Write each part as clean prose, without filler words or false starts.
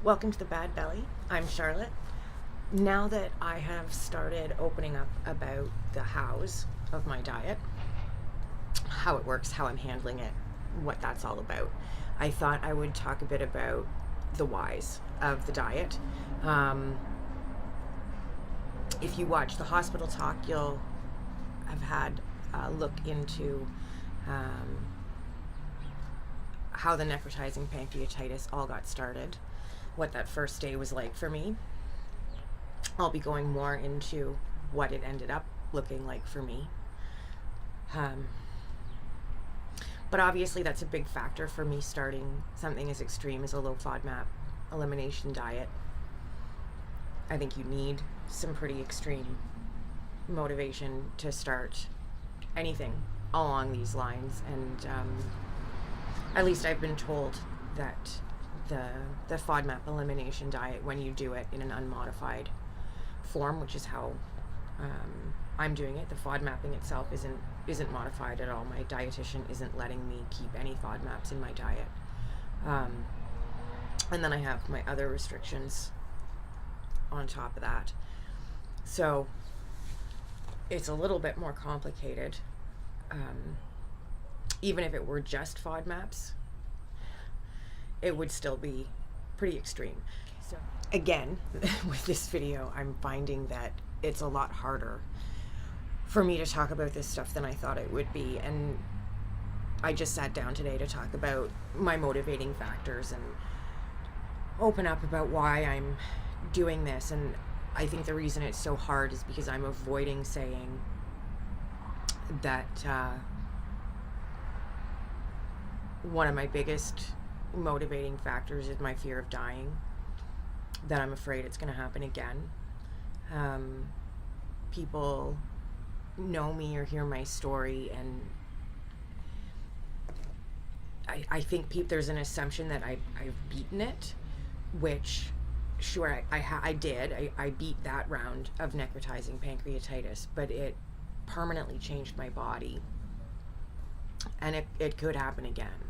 Welcome to the Bad Belly. I'm Charlotte. Now that I have started opening up about the hows of my diet, how it works, how I'm handling it, what that's all about, I thought I would talk a bit about the whys of the diet. If you watch the hospital talk, you'll have had a look into how the necrotizing pancreatitis all got started, what that first day was like for me. I'll be going more into what it ended up looking like for me. But obviously that's a big factor for me starting something as extreme as a low FODMAP elimination diet. I think you need some pretty extreme motivation to start anything along these lines, and at least I've been told that the FODMAP elimination diet, when you do it in an unmodified form, which is how I'm doing it, the FODMAPing itself isn't modified at all. My dietitian isn't letting me keep any FODMAPs in my diet, and then I have my other restrictions on top of that, so it's a little bit more complicated. Even if it were just FODMAPs, it would still be pretty extreme. So again, with this video, I'm finding that it's a lot harder for me to talk about this stuff than I thought it would be, and I just sat down today to talk about my motivating factors and open up about why I'm doing this. And I think the reason it's so hard is because I'm avoiding saying that one of my biggest motivating factors is my fear of dying, that I'm afraid it's going to happen again. People know me or hear my story, and I think there's an assumption that I've beaten it, which sure I did. I beat that round of necrotizing pancreatitis, but it permanently changed my body, and it could happen again.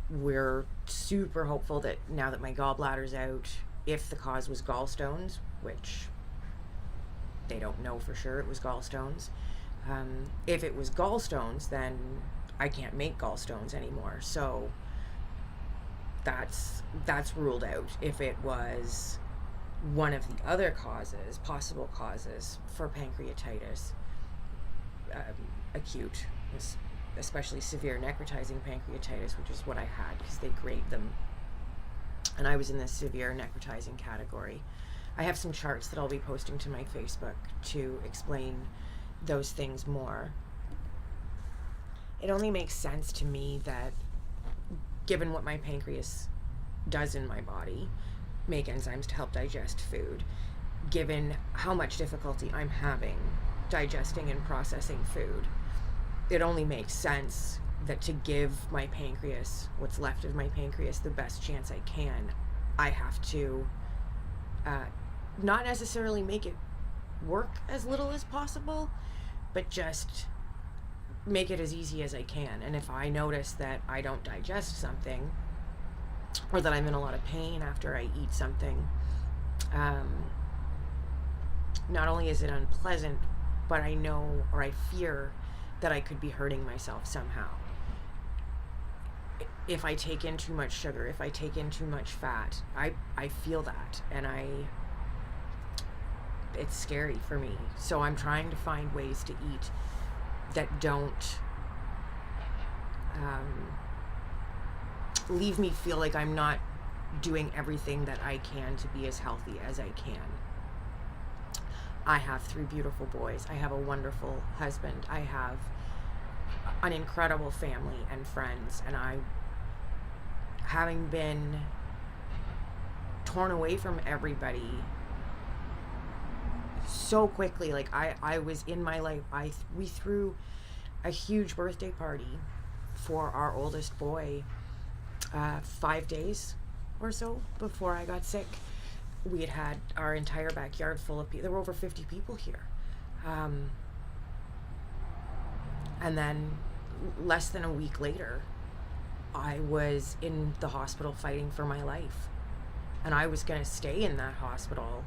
We're super hopeful that now that my gallbladder's out, if the cause was gallstones, which they don't know for sure it was gallstones, if it was gallstones, then I can't make gallstones anymore. So that's ruled out. If it was one of the other causes, possible causes for pancreatitis, acute, especially severe necrotizing pancreatitis, which is what I had because they grade them, and I was in the severe necrotizing category. I have some charts that I'll be posting to my Facebook to explain those things more. It only makes sense to me that, given what my pancreas does in my body, make enzymes to help digest food, given how much difficulty I'm having digesting and processing food, it only makes sense that to give my pancreas, what's left of my pancreas, the best chance I can, I have to not necessarily make it work as little as possible, but just make it as easy as I can. And if I notice that I don't digest something, or that I'm in a lot of pain after I eat something, not only is it unpleasant, but I know, or I fear, that I could be hurting myself somehow. If I take in too much sugar, if I take in too much fat, I feel that, and it's scary for me. So I'm trying to find ways to eat that don't leave me feel like I'm not doing everything that I can to be as healthy as I can. I have 3 beautiful boys. I have a wonderful husband. I have an incredible family and friends, and having been torn away from everybody so quickly, like I was in my life, we threw a huge birthday party for our oldest boy 5 days or so before I got sick. We had our entire backyard full of people. There were over 50 people here. And then less than a week later, I was in the hospital fighting for my life. And I was going to stay in that hospital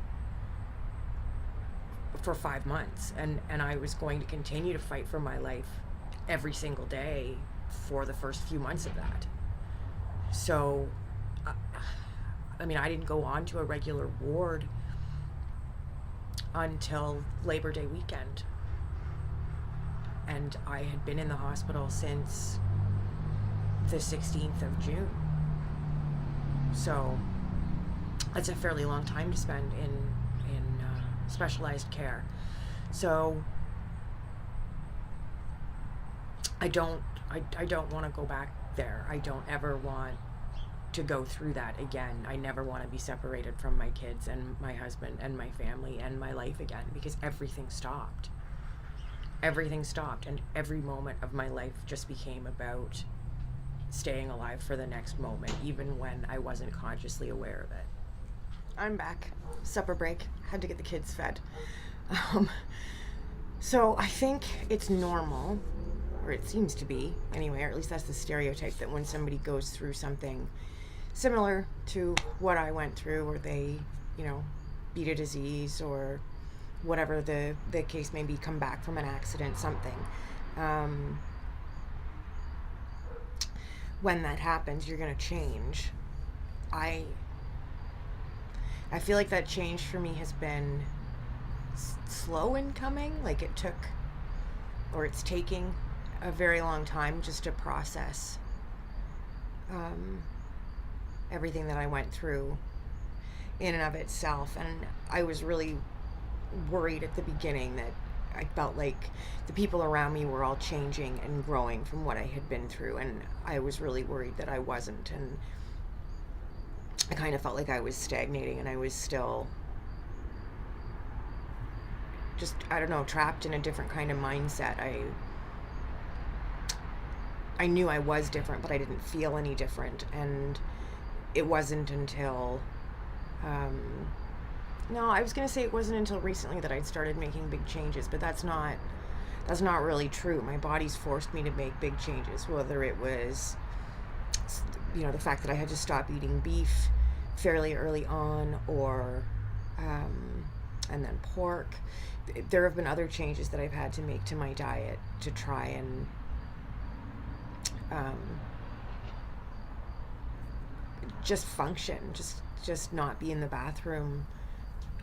for 5 months. And I was going to continue to fight for my life every single day for the first few months of that. So, I mean, I didn't go on to a regular ward until Labor Day weekend. And I had been in the hospital since the 16th of June. So that's a fairly long time to spend in specialized care. So I don't want to go back there. I don't ever want to go through that again. I never want to be separated from my kids and my husband and my family and my life again, because everything stopped. Everything stopped, and every moment of my life just became about staying alive for the next moment, even when I wasn't consciously aware of it. I'm back. Supper break. Had to get the kids fed. So I think it's normal, or it seems to be anyway, or at least that's the stereotype, that when somebody goes through something similar to what I went through, or they, beat a disease or whatever the case may be, come back from an accident, something. When that happens, you're going to change. I feel like that change for me has been slow in coming. Like it's taking a very long time just to process everything that I went through in and of itself. And I was really worried at the beginning that I felt like the people around me were all changing and growing from what I had been through, and I was really worried that I wasn't, and I kind of felt like I was stagnating and I was still just, I don't know, trapped in a different kind of mindset. I knew I was different, but I didn't feel any different. And it wasn't until I was going to say it wasn't until recently that I'd started making big changes, but that's not really true. My body's forced me to make big changes, whether it was, the fact that I had to stop eating beef fairly early on, or and then pork. There have been other changes that I've had to make to my diet to try and just function, just not be in the bathroom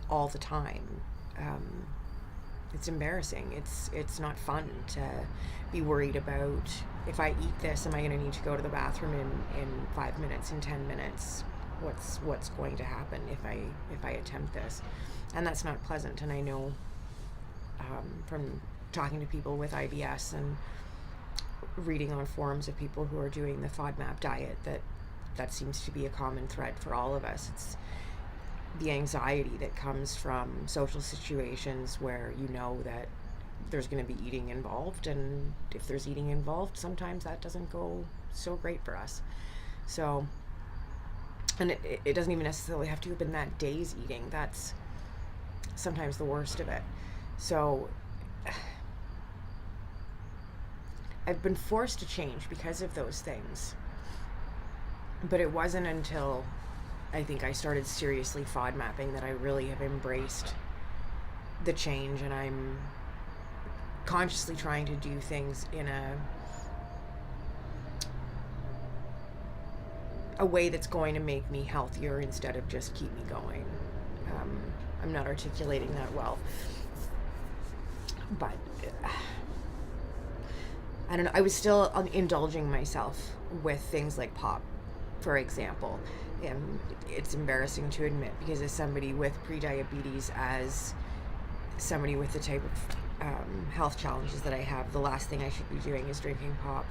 all the time. It's embarrassing. It's not fun to be worried about, if I eat this, am I going to need to go to the bathroom in 5 minutes, in 10 minutes? What's going to happen if I attempt this? And that's not pleasant. And I know from talking to people with IBS and reading on forums of people who are doing the FODMAP diet, that seems to be a common thread for all of us. It's the anxiety that comes from social situations where that there's going to be eating involved, and if there's eating involved, sometimes that doesn't go so great for us. So, and it doesn't even necessarily have to have been that day's eating. That's sometimes the worst of it. So I've been forced to change because of those things, but it wasn't until I think I started seriously FODMAPing that I really have embraced the change, and I'm consciously trying to do things in a way that's going to make me healthier instead of just keep me going. I'm not articulating that well, but I don't know. I was still indulging myself with things like pop, for example. It's embarrassing to admit, because as somebody with prediabetes, as somebody with the type of health challenges that I have, the last thing I should be doing is drinking pop.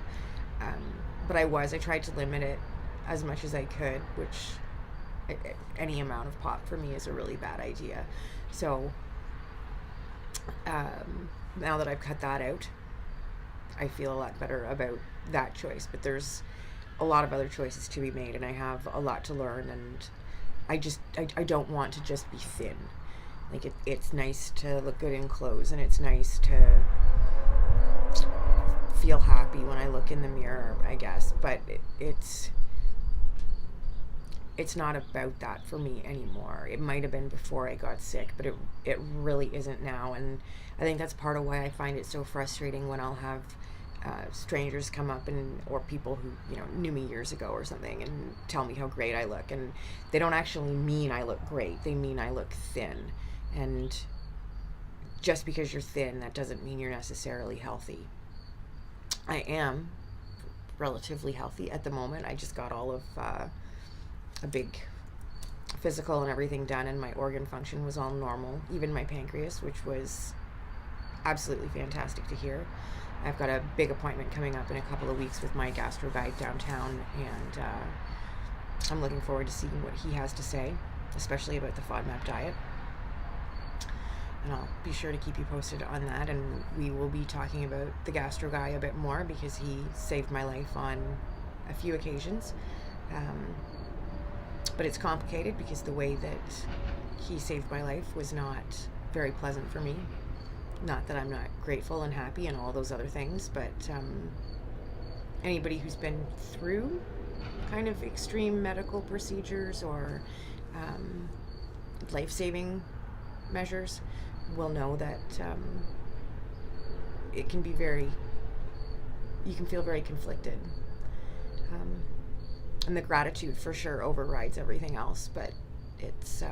But I tried to limit it as much as I could, which any amount of pop for me is a really bad idea. So now that I've cut that out, I feel a lot better about that choice. But there's a lot of other choices to be made, and I have a lot to learn, and I don't want to just be thin. Like it's nice to look good in clothes, and it's nice to feel happy happy when I look in the mirror, I guess, but it's not about that for me anymore. It might have been before I got sick, but it really isn't now. And I think that's part of why I find it so frustrating when I'll have strangers come up or people who, you know, knew me years ago or something and tell me how great I look. And they don't actually mean I look great. They mean I look thin. And just because you're thin, that doesn't mean you're necessarily healthy. I am relatively healthy at the moment. I just got all of a big physical and everything done, and my organ function was all normal, even my pancreas, which was absolutely fantastic to hear. I've got a big appointment coming up in a couple of weeks with my gastro guide downtown, and I'm looking forward to seeing what he has to say, especially about the FODMAP diet. And I'll be sure to keep you posted on that, and we will be talking about the gastro guy a bit more because he saved my life on a few occasions. But it's complicated because the way that he saved my life was not very pleasant for me. Not that I'm not grateful and happy and all those other things, but anybody who's been through kind of extreme medical procedures or life-saving measures will know that it can be you can feel very conflicted. And the gratitude for sure overrides everything else, but it's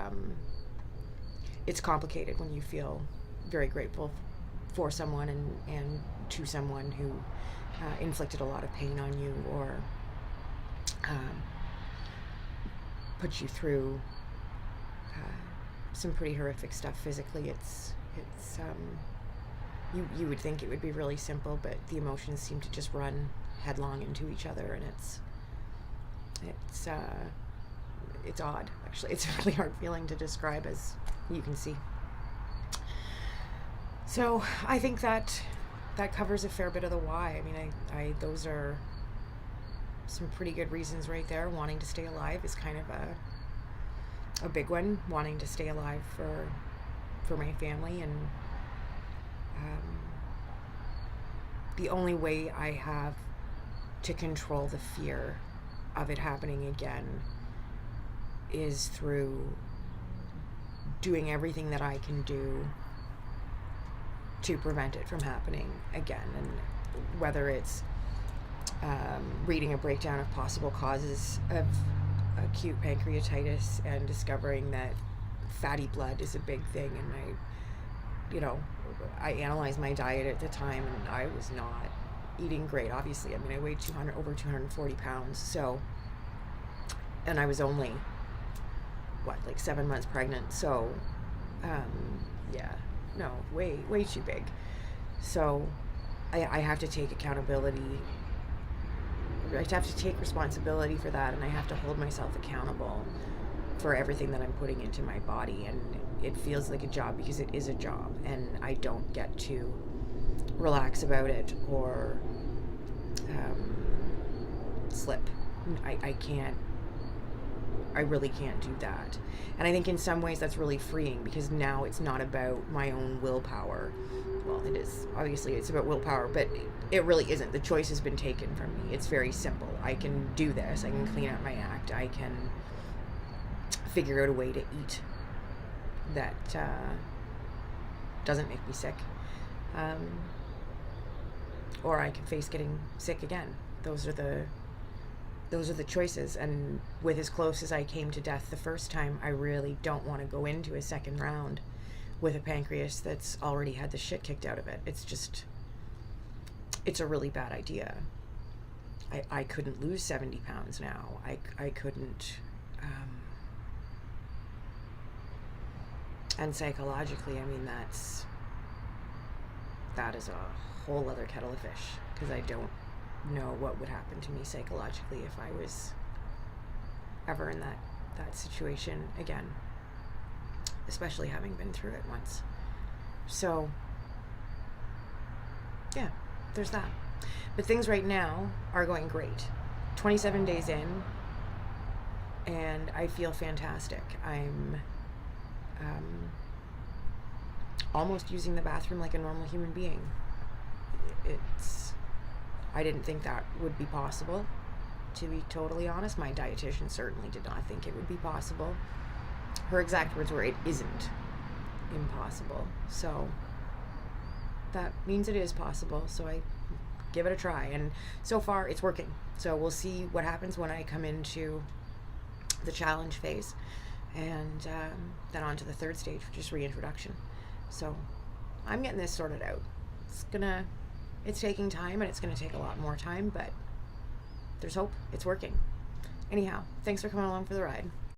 complicated when you feel very grateful for someone and to someone who inflicted a lot of pain on you or put you through some pretty horrific stuff physically. It's you would think it would be really simple, but the emotions seem to just run headlong into each other, and it's odd, actually. It's a really hard feeling to describe, as you can see. So I think that covers a fair bit of the why. I mean, I those are some pretty good reasons right there. Wanting to stay alive is kind of a big one. Wanting to stay alive for my family, and the only way I have to control the fear of it happening again is through doing everything that I can do to prevent it from happening again. And whether it's reading a breakdown of possible causes of acute pancreatitis and discovering that fatty blood is a big thing, and I analyzed my diet at the time, and I was not eating great, obviously. I mean, I weighed over 240 pounds, so, and I was only like 7 months pregnant, so way too big. So I have to take accountability. I have to take responsibility for that, and I have to hold myself accountable for everything that I'm putting into my body. And it feels like a job because it is a job, and I don't get to relax about it or slip. I really can't do that. And I think in some ways that's really freeing, because now it's not about my own willpower. Well, it is. Obviously, it's about willpower, but it really isn't. The choice has been taken from me. It's very simple. I can do this. I can clean up my act. I can figure out a way to eat that doesn't make me sick. Or I can face getting sick again. Those are the choices. And with as close as I came to death the first time, I really don't want to go into a second round with a pancreas that's already had the shit kicked out of it. It's a really bad idea. I couldn't lose 70 pounds now. I couldn't. And psychologically, I mean, that is a whole other kettle of fish, because I don't know what would happen to me psychologically if I was ever in that situation again, especially having been through it once. So yeah, there's that. But things right now are going great. 27 days in, and I feel fantastic. I'm almost using the bathroom like a normal human being. I didn't think that would be possible, to be totally honest. My dietitian certainly did not think it would be possible. Her exact words were, "It isn't impossible." So that means it is possible. So I give it a try. And so far, it's working. So we'll see what happens when I come into the challenge phase. And then on to the third stage, which is reintroduction. So I'm getting this sorted out. It's taking time, and it's going to take a lot more time, but there's hope. It's working. Anyhow, thanks for coming along for the ride.